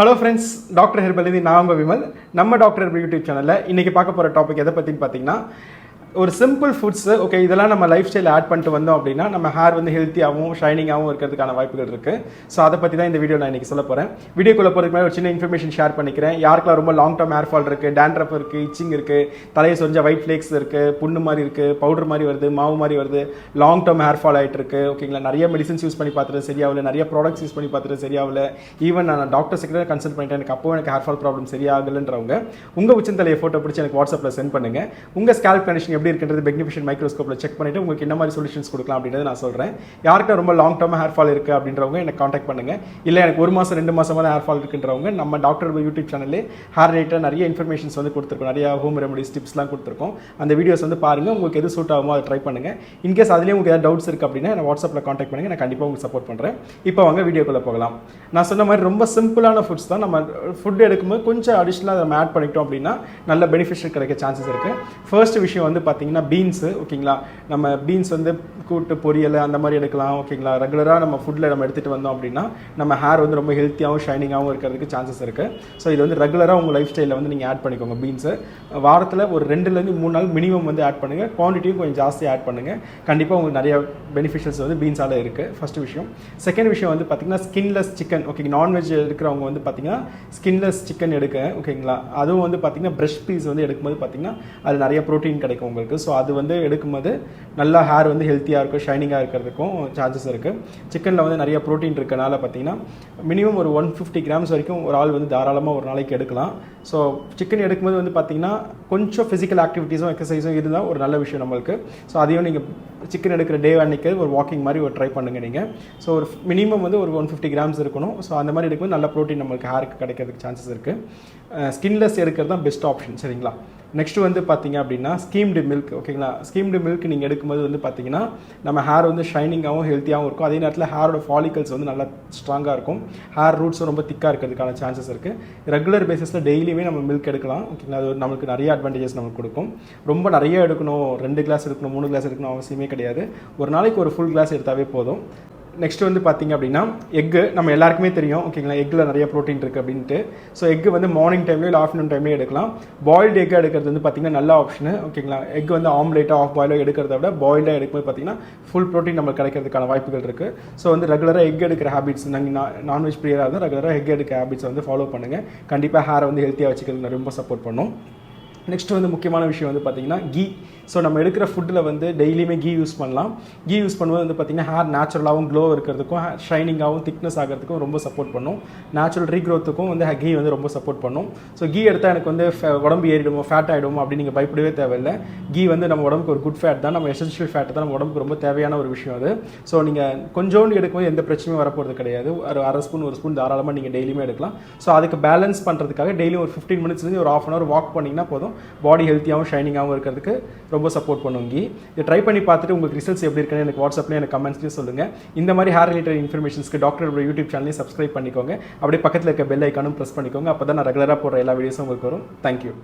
Hello friends, Dr. Herbal இது நான் உங்க விமல். நம்ம டாக்டர் ஹெர்பல் யூடியூப் சேனல்ல இன்னைக்கு பார்க்க போற டாபிக் எதை பத்தின்னு பாத்தீங்கன்னா ஒரு சிம்பிள் ஃபுட்ஸ் ஓகே இதெல்லாம் நம்ம லைஃப் ஸ்டைல் ஆட் பண்ணிட்டு வந்தோம் அப்படின்னா நம்ம ஹேர் வந்து ஹெல்த்தியாகவும் ஷைனிங்காகவும் இருக்கிறதுக்கான வாய்ப்புகள் இருக்கு. ஸோ அதை பற்றி தான் இந்த வீடியோ நான் இன்னைக்கு சொல்ல போகிறேன். வீடியோக்குள்ள போகிறதுக்கு முன்னாடி ஒரு சின்ன இன்ஃபர்மேஷன் ஷேர் பண்ணிக்கிறேன். யாருக்கெல்லாம் ரொம்ப லாங் டர்ம் ஹேர் ஃபால் இருக்குது, டேண்ட்ரஃப் இருக்குது, இச்சிங் இருக்குது, தலையை சொரிஞ்ச ஒயிட் ஃப்ளேக்ஸ் இருக்குது, புண்ணு மாதிரி இருக்குது, பவுடர் மாதிரி வருது, மாவு மாதிரி வருது, லாங் டர்ம் ஹேர் ஃபால் ஆகிட்டு இருக்கு ஓகேங்களா. நிறைய மெடிசன்ஸ் யூஸ் பண்ணி பார்த்துட்டு சரியாகல, நிறைய ப்ராடக்ட்ஸ் யூஸ் பண்ணி பார்த்துட்டு சரியாகல, ஈவன் நான் டாக்டர் கிட்ட கன்சல்ட் பண்ணிட்டேன், எனக்கு ஹேர் ஃபால் ப்ராப்ளம் சரியாகலன்றவங்க உங்கள் உச்சந்தலையை ஃபோட்டோ பிடிச்சி எனக்கு வாட்ஸ்அப்பில் சென்ட் பண்ணுங்க. உங்கள் ஸ்கேல்ப் கண்டிஷன் எப்படி இருக்குன்றது பெனிஃபிஷியல் மைக்ரோஸ்கோப்பில் செக் பண்ணிட்டு உங்களுக்கு என்ன மாதிரி சொல்யூஷன்ஸ் கொடுக்கலாம் அப்படின்றத நான் சொல்கிறேன். யாருக்கு ரொம்ப லாங் டர்ம் ஹேர் ஃபால் இருக்குது அப்படின்றவங்க எனக்கு காண்டாக்ட் பண்ணுங்க. இல்லை எனக்கு ஒரு மாதம் 2 மாதமாக ஹேர் ஃபால் இருக்குன்றவங்க நம்ம டாக்டர் யூடியூப் சேனல்லே ஹேர் ரிலேட்டட் நிறைய இன்ஃபர்மேஷன்ஸ் வந்து கொடுத்துருக்கோம், நிறைய ஹோம் ரெமடிஸ் டிப்ஸ்லாம் கொடுத்துருக்கோம். அந்த வீடியோஸ் வந்து பாருங்கள், உங்களுக்கு எது சூட் ஆகுமோ அதை ட்ரை பண்ணுங்கள். இன்கேஸ் அதுலேயே உங்களுக்கு ஏதாவது டவுட்ஸ் இருக்குது அப்படின்னா நான் வாட்ஸ்அப்பில் காண்டாக்ட் பண்ணுங்கள், நான் கண்டிப்பாக உங்களுக்கு சப்போர்ட் பண்ணுறேன். இப்போ வாங்க வீடியோக்குள்ளே போகலாம். நான் சொன்ன மாதிரி ரொம்ப சிம்பிளான ஃபுட்ஸ் தான். நம்ம ஃபுட் எடுக்கும்போது கொஞ்சம் அடிஷ்னலாக நம்ம ஆட் பண்ணிட்டோம் அப்படின்னா நல்ல பெனிஃபிஷியல் கிடைக்க சான்சஸ் இருக்குது. ஃபர்ஸ்ட் விஷயம் வந்து பார்த்தீங்கன்னா பீன்ஸு ஓகேங்களா. நம்ம பீன்ஸ் வந்து கூட்டு பொரியல் அந்த மாதிரி எடுக்கலாம் ஓகேங்களா. ரெகுலராக நம்ம ஃபுட்டில் நம்ம எடுத்துகிட்டு வந்தோம் அப்படின்னா நம்ம ஹேர் வந்து ரொம்ப ஹெல்த்தியாகவும் ஷைனிங்காகவும் இருக்கிறதுக்கு சான்சஸ் இருக்குது. ஸோ இது வந்து ரெகுலராக உங்கள் லைஃப் ஸ்டைலில் வந்து நீங்கள் ஆட் பண்ணிக்கோங்க. பீன்ஸு வாரத்தில் ஒரு 2லேருந்து 3 நாள் மினிமம் வந்து ஆட் பண்ணுங்கள். குவான்டிட்டியும் கொஞ்சம் ஜாஸ்தியாக ஆட் பண்ணுங்கள். கண்டிப்பாக உங்களுக்கு நிறைய பெனிஃபிஷியல்ஸ் வந்து பீன்ஸால் இருக்குது. ஃபஸ்ட்டு விஷயம். செகண்ட் விஷயம் வந்து பார்த்திங்கன்னா ஸ்கின்லெஸ் சிக்கன் ஓகே. நான்வெஜ் எடுக்கிறவங்க வந்து பார்த்திங்கன்னா ஸ்கின்லெஸ் சிக்கன் எடுக்க ஓகேங்களா. அதுவும் வந்து பார்த்திங்கன்னா ப்ரெஷ் பீஸ் வந்து எடுக்கும்போது பார்த்திங்கன்னா அது நிறைய ப்ரோட்டீன் கிடைக்கும் உங்களுக்கு. ஸோ அது வந்து எடுக்கும்போது நல்லா ஹேர் வந்து ஹெல்த்தியாக இருக்கும், ஷைனிங்காக இருக்கிறதுக்கும் சான்சஸ் இருக்குது. சிக்கனில் வந்து நிறைய ப்ரோட்டீன் இருக்கனால பார்த்தீங்கன்னா மினிமம் ஒரு 150 கிராம்ஸ் வரைக்கும் ஒரு ஆள் வந்து தாராளமாக ஒரு நாளைக்கு எடுக்கலாம். ஸோ சிக்கன் எடுக்கும்போது வந்து பார்த்தீங்கன்னா கொஞ்சம் ஃபிசிக்கல் ஆக்டிவிட்டீஸும் எக்ஸசைஸும் இருந்தால் ஒரு நல்ல விஷயம் நம்மளுக்கு. ஸோ அதையும் நீங்கள் சிக்கன் எடுக்கிற டே அன்னைக்கு ஒரு வாக்கிங் மாதிரி ஒரு ட்ரை பண்ணுங்கள் நீங்கள். ஸோ ஒரு மினிமம் வந்து ஒரு 150 கிராம்ஸ் இருக்கணும். ஸோ அந்த மாதிரி எடுக்கும்போது நல்ல ப்ரோட்டீன் நம்மளுக்கு ஹேருக்கு கிடைக்கிறதுக்கு சான்சஸ் இருக்குது. ஸ்கின்லெஸ் எடுக்கிறது தான் பெஸ்ட் ஆப்ஷன் சரிங்களா. நெக்ஸ்ட் வந்து பார்த்தீங்க அப்படின்னா ஸ்கீம்டு மில்க் ஓகேங்களா. ஸ்கீம்டு மில்க் நீங்கள் எடுக்கும்போது வந்து பார்த்தீங்கன்னா நம்ம ஹேர் வந்து ஷைனிங்காகவும் ஹெல்த்தியாகவும் இருக்கும். அதே நேரத்தில் ஹேரோட ஃபாலிகல்ஸ் வந்து நல்லா ஸ்ட்ராங்காக இருக்கும். ஹேர் ரூட்ஸும் ரொம்ப திக்காக இருக்கிறதுக்கான சான்சஸ் இருக்குது. ரெகுலர் பேசிஸில் டெய்லியுமே நம்ம மில்க் எடுக்கலாம் ஓகேங்களா. அது நமக்கு நிறைய அட்வான்டேஜஸ் நமக்கு கொடுக்கும். ரொம்ப நிறைய எடுக்கணும், 2 கிளாஸ் எடுக்கணும், 3 கிளாஸ் எடுக்கணும் அவசியமே கிடையாது. ஒரு நாளைக்கு ஒரு ஃபுல் கிளாஸ் எடுத்தாவே போதும். நெக்ஸ்ட் வந்து பார்த்திங்க அப்படின்னா எக்கு நம்ம எல்லாருக்குமே தெரியும் ஓகேங்களா. எக்கில் நிறைய ப்ரோட்டீன் இருக்குது அப்படின்ட்டு. ஸோ எக்கு வந்து மார்னிங் டைம்லேயும் இல்லை ஆஃப்டர்நூன் டைம்லேயும் எடுக்கலாம். பாயில்டு எக் எடுக்கிறது வந்து பார்த்திங்கன்னா நல்ல ஆப்ஷனு ஓகேங்களா. எக் வந்து ஆம்லேட்டாக ஆஃப் பாயிலோ எடுக்கிறத விட பாயில்டாக எடுக்கும்போது பார்த்திங்கன்னா ஃபுல் ப்ரோட்டீன் நம்மளுக்கு கிடைக்கிறதுக்கான வாய்ப்புகள் இருக்குது. ஸோ வந்து ரெகுலராக எக் எடுக்கிற ஹேபிட்ஸ் நாங்கள் நான்வெஜ் பிரியராக இருந்தால் ரெகுலராக எக் எடுக்கிற ஹேபிட்ஸ் வந்து ஃபாலோ பண்ணுங்கள். கண்டிப்பாக ஹேரை வந்து ஹெல்த்தியாக வச்சுக்கிறது ரொம்ப சப்போர்ட் பண்ணும். நெக்ஸ்ட் வந்து முக்கியமான விஷயம் வந்து பார்த்திங்கன்னா கீ. ஸோ நம்ம எடுக்கிற ஃபுட்டில் வந்து டெய்லியுமே கீ யூஸ் பண்ணலாம். கீ யூஸ் பண்ணும்போது வந்து பார்த்திங்கன்னா ஹேர் நேச்சுரலாகவும் க்ளோ இருக்கிறதுக்கும் ஷைனிங்காகவும் திக்னஸ் ஆகிறதுக்கும் ரொம்ப சப்போர்ட் பண்ணும். நேச்சுரல் ரீக்ரோத்துக்கும் வந்து கீ வந்து ரொம்ப சப்போர்ட் பண்ணும். ஸோ கீ எடுத்தால் எனக்கு வந்து உடம்பு ஏறிடுமோ ஃபேட் ஆகிடுமோ அப்படின்னு நீங்கள் பயப்படவே தேவையில்லை. கீ வந்து நம்ம உடம்புக்கு ஒரு குட் ஃபேட் தான், நம்ம எசென்ஷியல் ஃபேட் தான், நம்ம உடம்புக்கு ரொம்ப தேவையான ஒரு விஷயம் அது. ஸோ நீங்கள் கொஞ்சோண்டு எடுக்கும்போது எந்த பிரச்சனையும் வரப்போகிறது கிடையாது. ஒரு 1/2 ஸ்பூன் 1 ஸ்பூன் தாராளமாக நீங்கள் டெய்லியுமே எடுக்கலாம். ஸோ அதுக்கு பேலன்ஸ் பண்ணுறதுக்காக டெய்லியும் ஒரு 15 மினிட்ஸ்லேருந்து ஒரு 1/2 hour வாக் பண்ணிங்கன்னா போதும். பாடி ஹெல்த்தியாகவும் ஷைனிங்காகவும் இருக்கிறதுக்கு ரொம்ப சப்போர்ட் பண்ணுவோம். இதை ட்ரை பண்ணி பார்த்துட்டு உங்களுக்கு ரிசல்ட்ஸ் எப்படி இருக்குன்னு எனக்கு வாட்ஸ்அப்லேயே எனக்கு கமெண்ட்ஸ்லேயே சொல்லுங்கள். இந்த மாதிரி ஹேர் ரிலேட்டட் இன்ஃபர்மேஷன்ஸ்க்கு டாக்டர் யூடியூப் சேனலையும் சப்ஸ்கிரைப் பண்ணிக்கோங்க. அப்படியே பக்கத்தில் இருக்க பெல் ஐக்கானும் ப்ரெஸ் பண்ணிக்கோங்க. அப்போ தான் நான் ரெகுலராக போடுற எல்லா வீடியோஸும் உங்களுக்கு வரும். தேங்க்யூ.